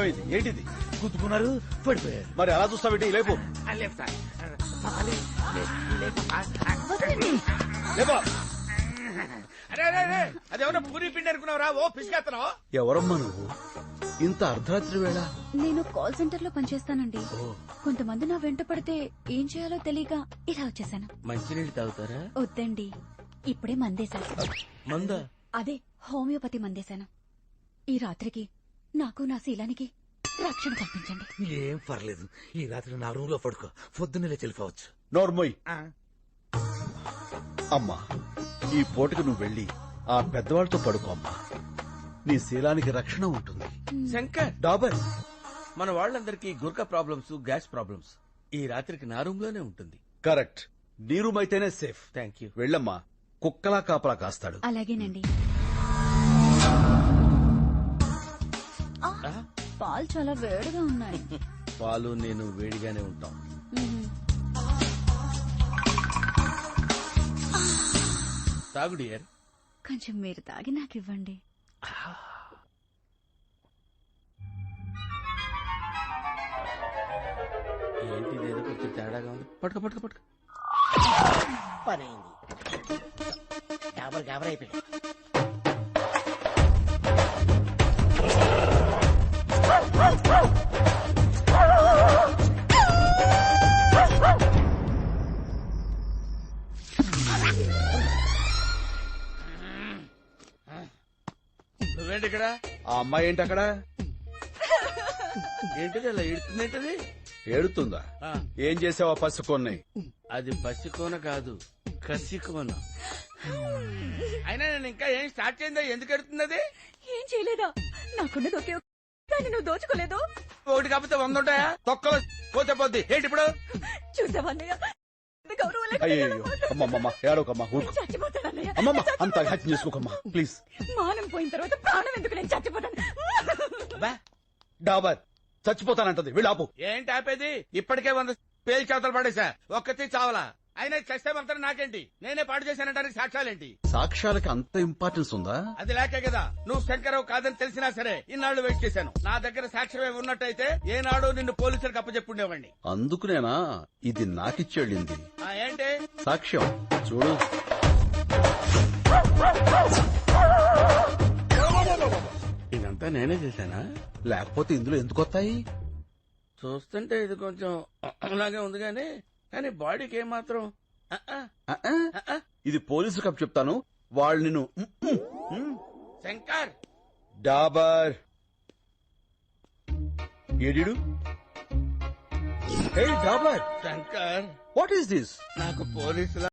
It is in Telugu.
ఏమైంది? ఏంటిది? గుద్దుకున్నారు, పడిపోయారు. మరి అలా చూస్తావేంటి? లేపు లేపు సార్. లేపా. అరే అదేమన్నా పూరి పిండి అనుకున్నావురా? ఓ పిసికేస్తున్నావు. ఎవరమ్మా నువ్వు? ఇంత అర్ధరాత్రి వేళ? నేను కాల్ సెంటర్ లో పనిచేస్తానండి. కొంతమంది నా వెంట పడితే ఏం చేయాలో తెలియక ఇలా వచ్చేసాను. మంచినీళ్ళు తాగుతారా? వద్దండి, ఇప్పుడే మందేశాను. మందా? అదే హోమియోపతి మందేశాను. ఈ రాత్రికి నాకు నా శీలానికి రక్షణ కల్పించండి. ఏం పర్లేదు, ఈ రాత్రి నా రూమ్ లో పడుకో, పొద్దున్నే చెల్లిపోవచ్చు. నోర్మోయ్. అమ్మా, ఈ పూటకు నువ్వు వెళ్ళి ఆ పెద్దవాళ్ళతో పడుకో అమ్మా. నీ శీలానికి రక్షణ ఉంటుంది. శంకర్, డాబర్, మన వాళ్ళందరికీ గుర్కా ప్రాబ్లమ్స్, గ్యాస్ ప్రాబ్లమ్స్. ఈ రాత్రికి నా రూమ్ లోనే ఉంటుంది. కరెక్ట్. నీ రూమ్ అయితేనే సేఫ్. Thank you. వెళ్ళమ్మా, కుక్కలా కాపలా కాస్తాడు. అలాగేనండి. పాలు చాలా వేడిగా ఉన్నాయి. పాలు నేను వేడిగానే ఉంటాం. తాగు డియర్. కొంచెం మీరు తాగి నాకు ఇవ్వండి. ఏంటి ఏదో కొంచెం తేడాగా ఉంది. పట్టుక పట్టుక పట్టుక. పనైంది. గాబర్ అయిపోయింది. నువ్వేంటి ఇక్కడ? ఆ అమ్మాయి ఏంటి అక్కడ? ఏంటిది అలా ఏడుతుందేంటది? ఏడుతుందా? ఏం చేసావా పసుకొన్నాయి? అది పసికోన కాదు, కసికోన. అయినా నేను ఇంకా ఏం స్టార్ట్ చేయందా? ఎందుకు ఎడుతుంది అది? ఏం చేయలేదా? నాకున్నది ఒకే దాన్ని నువ్వు దోచుకోలేదు. ఒకటి కాకపోతే 100 ఉంటాయా? తొక్కలో పోతే పోద్ది. ఏంటి ఇప్పుడు? చూసావన్నయ్య, గౌరవం అయ్యో అమ్మమ్మ, ఏడోకమ్మా, ఊరుకో. చచ్చిపోతానన్నయ్య. అమ్మమ్మ, అంత అఘాత్యం చేసుకోకమ్మా ప్లీజ్. మానం పోయిన తర్వాత ప్రాణం ఎందుకు? నేను చచ్చిపోతాను. డాబర్ చచ్చిపోతానంటది, వీళ్ళాపు. ఏంటి ఆపేది? ఇప్పటికే 100 పేలు చేతలు పడేశా, ఒక్కతి చావలా. అయినా చస్తే మాత్రం నాకేంటి? నేనే పాడు చేశానంటానికి సాక్ష్యాలేంటి? సాక్ష్యాలకి అంత ఇంపార్టెన్స్ ఉందా? అది లేకే కదా నువ్వు శంకరరావు కాదని తెలిసినా సరే ఇన్నాళ్లు వెయిట్ చేశాను. నా దగ్గర సాక్ష్యమే ఉన్నట్టయితే ఏనాడు నిన్ను పోలీసులకు అప్పచెప్పుండేవాడిని. అందుకునేనా ఇది నాకిచ్చేళ్ళింది? ఏంటి సాక్ష్యం చూడు. ఇదంతా నేనే చేశానా? లేకపోతే ఇందులో ఎందుకు వస్తాయి? చూస్తుంటే ఇది కొంచెం అలాగే ఉంది కానీ బాడీకి ఏమాత్రం ఇది పోలీసు కప్ చెప్తాను. వాళ్ళు నిన్ను శంకర్. డాబర్ ఏడిడు? Hey Dabar, Shankar, what is this? నాకు పోలీసుల